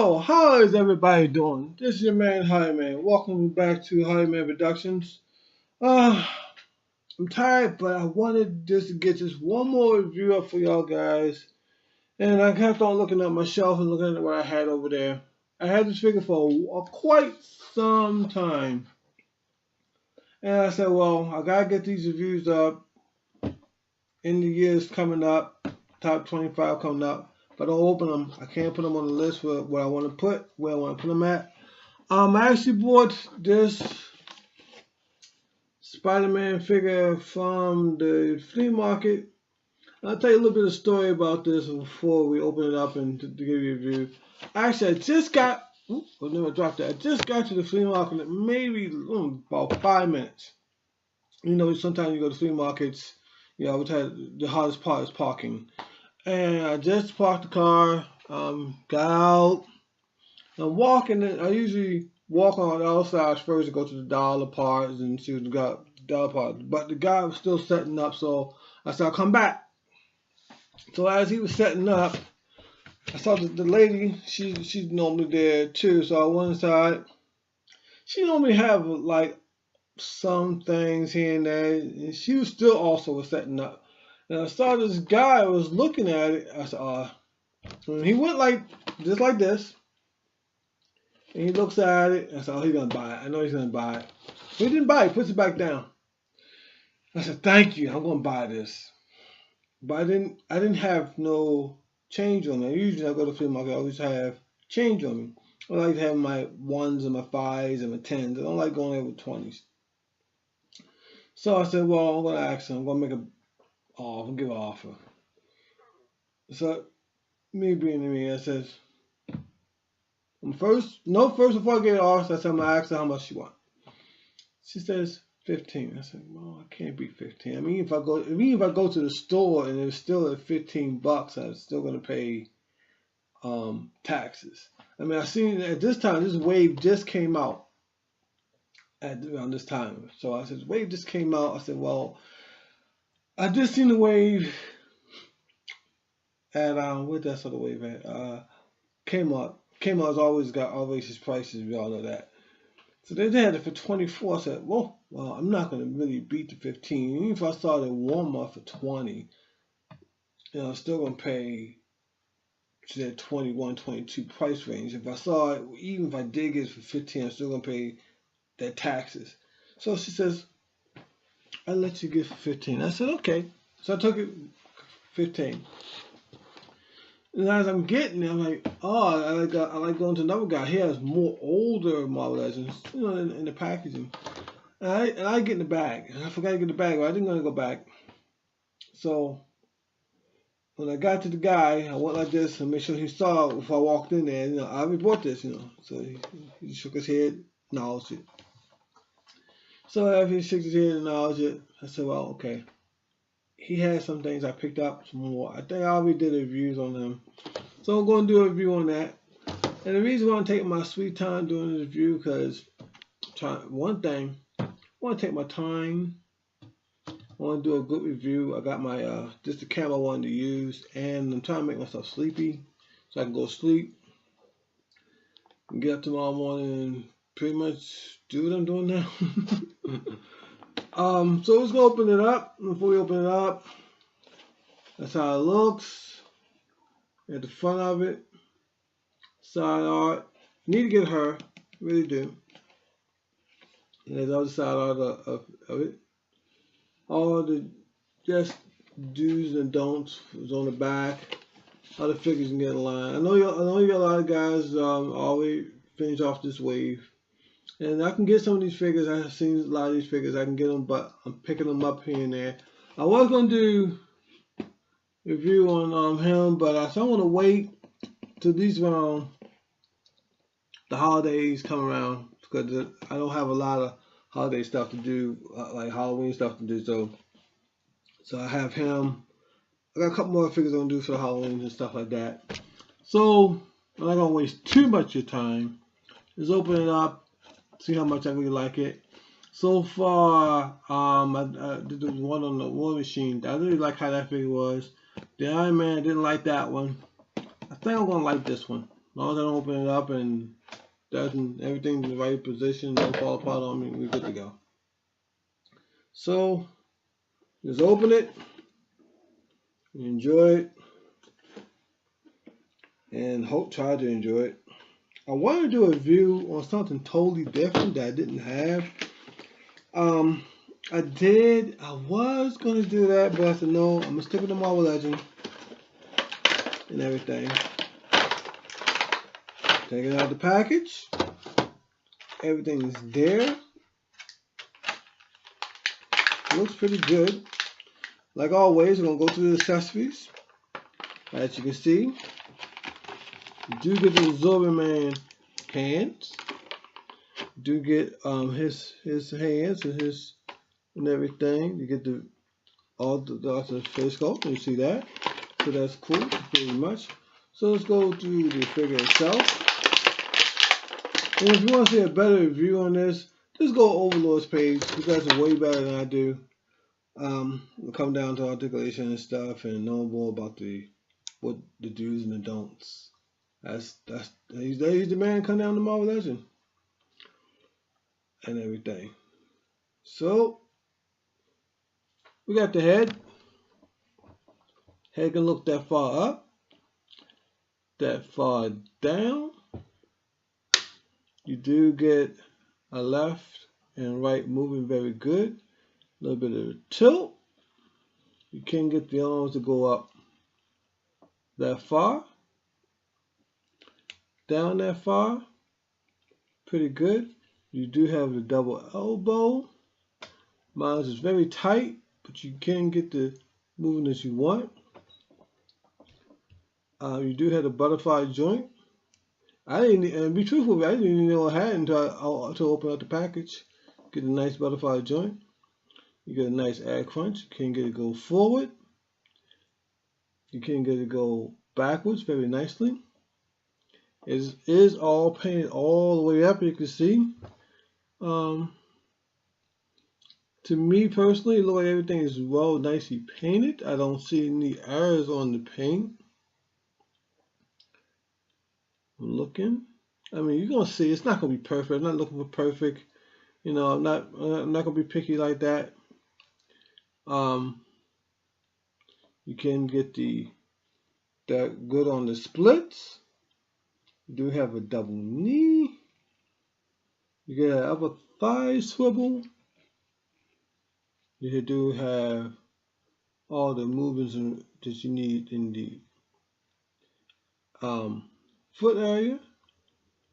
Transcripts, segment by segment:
So, how is everybody doing? This is your man, Highman. Welcome back to Highman Productions. Uh, I'm tired, but I wanted just to get just one more review up for y'all guys. And I kept on looking at my shelf and looking at what I had over there. I had this figure for quite some time. And I said, well, I gotta get these reviews up. In the years coming up, top 25 coming up. If I don't open them, I can't put them on the list for where I want to put them at. I actually bought this Spider-Man figure from the flea market. I'll tell you a little bit of story about this before we open it up and to give you a review. Actually, I just got, I dropped that. I just got to the flea market maybe about 5 minutes. You know, sometimes you go to flea markets, you know, the hardest part is parking. And I just parked the car, got out, I'm walking. I usually walk on the outside first to go to the dollar parts and see what the dollar parts. But the guy was still setting up, so I said, I'll come back. So as he was setting up, I saw the lady, she's normally there too, so I went inside. She normally have like some things here and there, and she was still also setting up. And I saw this guy was looking at it. I said, and he went like just like this. And he looks at it. I said, oh, he's gonna buy it. I know he's gonna buy it. He didn't buy it, he puts it back down. I said, thank you, I'm gonna buy this. But I didn't have no change on me. Usually I go to the flea market, I always have change on me. I like to have my 1s and my 5s and my 10s. I don't like going there with 20s. So I said, well, I'm gonna ask him, I'm gonna make give an offer. So me being me, I says, first before I get it off, I said, I'm gonna ask her how much she wants. She says 15. I said, well, I can't beat 15. I mean, if I go to the store and it's still at $15, I'm still gonna pay taxes. I mean, I seen at this time this wave just came out around this time. So I said, wave just came out. I said, well, I just seen the wave at where that sort of wave at? Kmart. Kmart's always his prices. We all know that. So they had it for 24. I said, well, I'm not gonna really beat the 15. Even if I saw it at Walmart for 20, you know, I'm still gonna pay to that 21, 22 price range. If I saw it, even if I did get it for 15, I'm still gonna pay their taxes. So she says, I'll let you get it for 15. I said, okay. So I took it 15. And as I'm getting it, I'm like, oh, I like going to another guy. He has more older Marvel Legends, you know, in the packaging. And I get in the bag. And I forgot to get the bag, but I didn't want to go back. So when I got to the guy, I went like this and made sure he saw it before I walked in there. You know, I report this, you know. So he shook his head, acknowledged it. So after he shook his head and acknowledged it, I said, well, okay. He had some things I picked up some more. I think I already did reviews on them. So I'm going to do a review on that. And the reason why I'm taking my sweet time doing this review, because one thing, I want to take my time. I want to do a good review. I got my, just the camera I wanted to use. And I'm trying to make myself sleepy so I can go to sleep. And get up tomorrow morning and pretty much do what I'm doing now. So let's go open it up. Before we open it up, that's how it looks. At the front of it, side art. Need to get her, really do. And there's the other side art of it. All the just do's and don'ts is on the back. How the figures can get in line. I know you got a lot of guys always finish off this wave. And I can get some of these figures. I've seen a lot of these figures. I can get them, but I'm picking them up here and there. I was going to do a review on him, but I want to wait till these the holidays come around, because I don't have a lot of holiday stuff to do, like Halloween stuff to do. So I have him. I got a couple more figures I'm going to do for the Halloween and stuff like that. So I'm not going to waste too much of your time. Let's open it up. See how much I really like it. So far, I did the one on the War Machine. I really like how that figure was. The Iron Man, I didn't like that one. I think I'm gonna like this one. long as I don't open it up and doesn't everything's in the right position, don't fall apart on me, we're good to go. So just open it, enjoy it, and try to enjoy it. I want to do a review on something totally different that I didn't have. I was gonna do that, but I said no, I'm gonna stick with the Marvel Legend and everything. Take it out of the package. Everything is there. Looks pretty good. Like always, we're gonna go through the accessories. As you can see, you do get the Absorbing Man hands. You do get his hands and everything. You get all the face sculpt. You see that, so that's cool, pretty much. So let's go through the figure itself. And if you want to see a better review on this, just go Overlord's page. You guys are way better than I do. We'll come down to articulation and stuff, and know more about what the do's and the don'ts. He's the man. Come down to Marvel Legend and everything. So we got the head. Head can look that far up, that far down. You do get a left and right moving very good. A little bit of a tilt. You can get the arms to go up that far, down that far. Pretty good. You do have the double elbow. Mine is very tight, but you can get the movement that you want. You do have the butterfly joint. And be truthful, I didn't even know I had until I open up the package. Get a nice butterfly joint. You get a nice add crunch. You can get it go forward. You can get it go backwards very nicely. It is all painted all the way up. You can see. To me personally, it looks like everything is well nicely painted. I don't see any errors on the paint. I'm looking. I mean, you're gonna see it's not gonna be perfect. I'm not looking for perfect. You know, I'm not gonna be picky like that. You can get that good on the splits. You do have a double knee. You get an upper thigh swivel. You do have all the movements that you need in the foot area,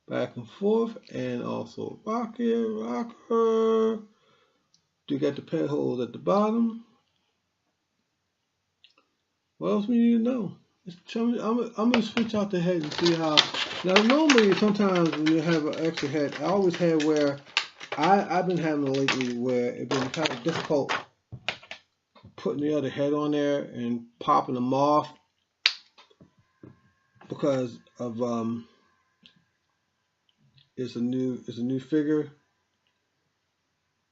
back and forth, and also rocker. You got the peg holes at the bottom. What else we need to know? I'm gonna switch out the head and see how. Now normally sometimes when you have an extra head, I always have where I've been having it lately where it's been kind of difficult putting the other head on there and popping them off because of it's a new figure.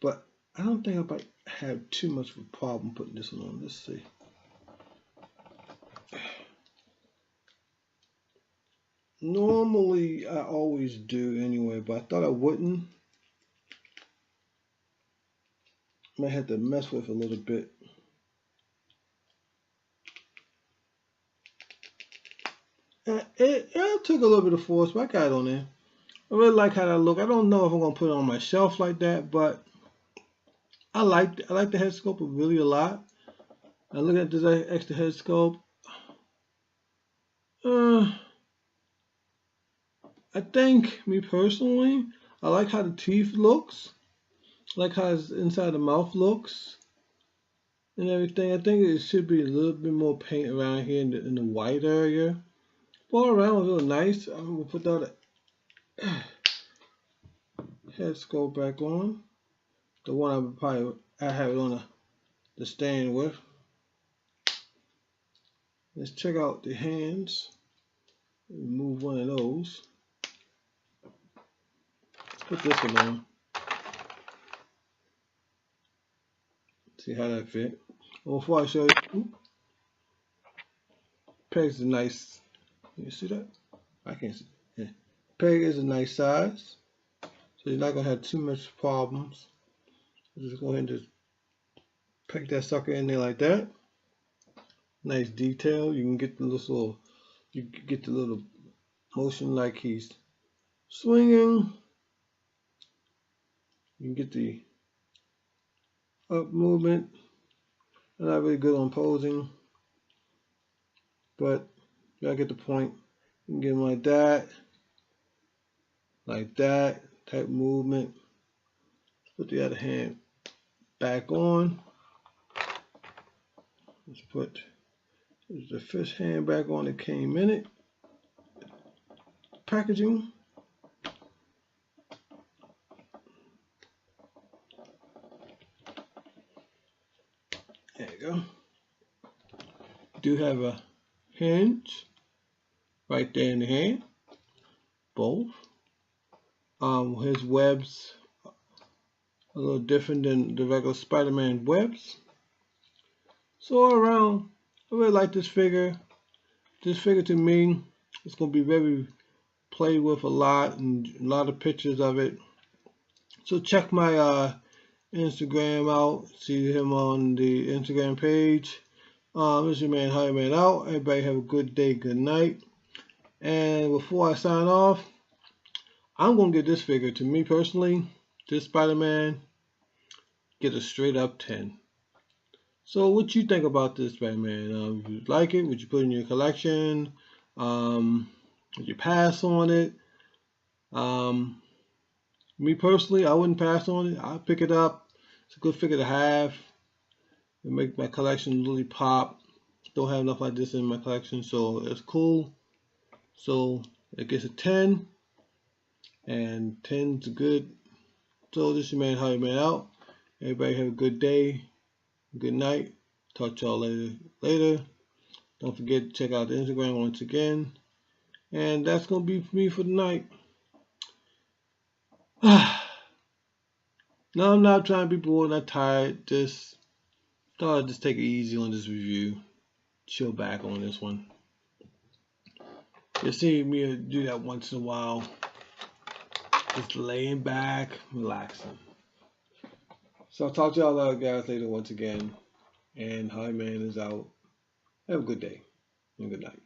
But I don't think I might have too much of a problem putting this one on. Let's see. Normally I always do anyway, but I thought I wouldn't. Might have to mess with it a little bit. It took a little bit of force, but I got it on there. I really like how that look. I don't know if I'm gonna put it on my shelf like that, but I like the head sculpt really a lot. I look at this extra head sculpt. I think, me personally, I like how the teeth looks. I like how it's inside the mouth looks and everything. I think it should be a little bit more paint around here in the white area. All around was really nice. I'm gonna put that head sculpt back on. The one I have it on the stand with. Let's check out the hands. Remove one of those. Put this one on. See how that fit. Well, before I show you, pegs are nice. You see that? I can't see. peg is a nice size, so you're not gonna have too much problems. Just go ahead and just peg that sucker in there like that. Nice detail. You can get the little, you get the little motion like he's swinging. You can get the up movement. I'm not really good on posing, but I get the point. You can get them like that type movement. Put the other hand back on. Let's put the first hand back on that came in it. Packaging. There you go. Do have a hinge right there in the hand. Both. His webs a little different than the regular Spider-Man webs. So all around, I really like this figure. This figure to me, it's gonna be very played with a lot and a lot of pictures of it. So check my Instagram out. See him on the Instagram page. This is your man, High Man out. Everybody have a good day, good night. And before I sign off, I'm gonna give this figure, to me personally, this Spider-Man, get a straight up 10. So what you think about this Spider-Man? If you like it, would you put it in your collection? Would you pass on it? Me personally, I wouldn't pass on it. I'd pick it up. It's a good figure to have. It make my collection really pop. Don't have enough like this in my collection, so it's cool. So it gets a 10, and 10's good. So this is your man, High Man out. Everybody have a good day, good night. Talk to y'all later. Don't forget to check out the Instagram once again. And that's gonna be for me for the night. No, I'm not trying to be bored, not tired. Just thought I'd just take it easy on this review. Chill back on this one. You'll see me do that once in a while. Just laying back, relaxing. So I'll talk to y'all guys later once again. And High Man is out. Have a good day and good night.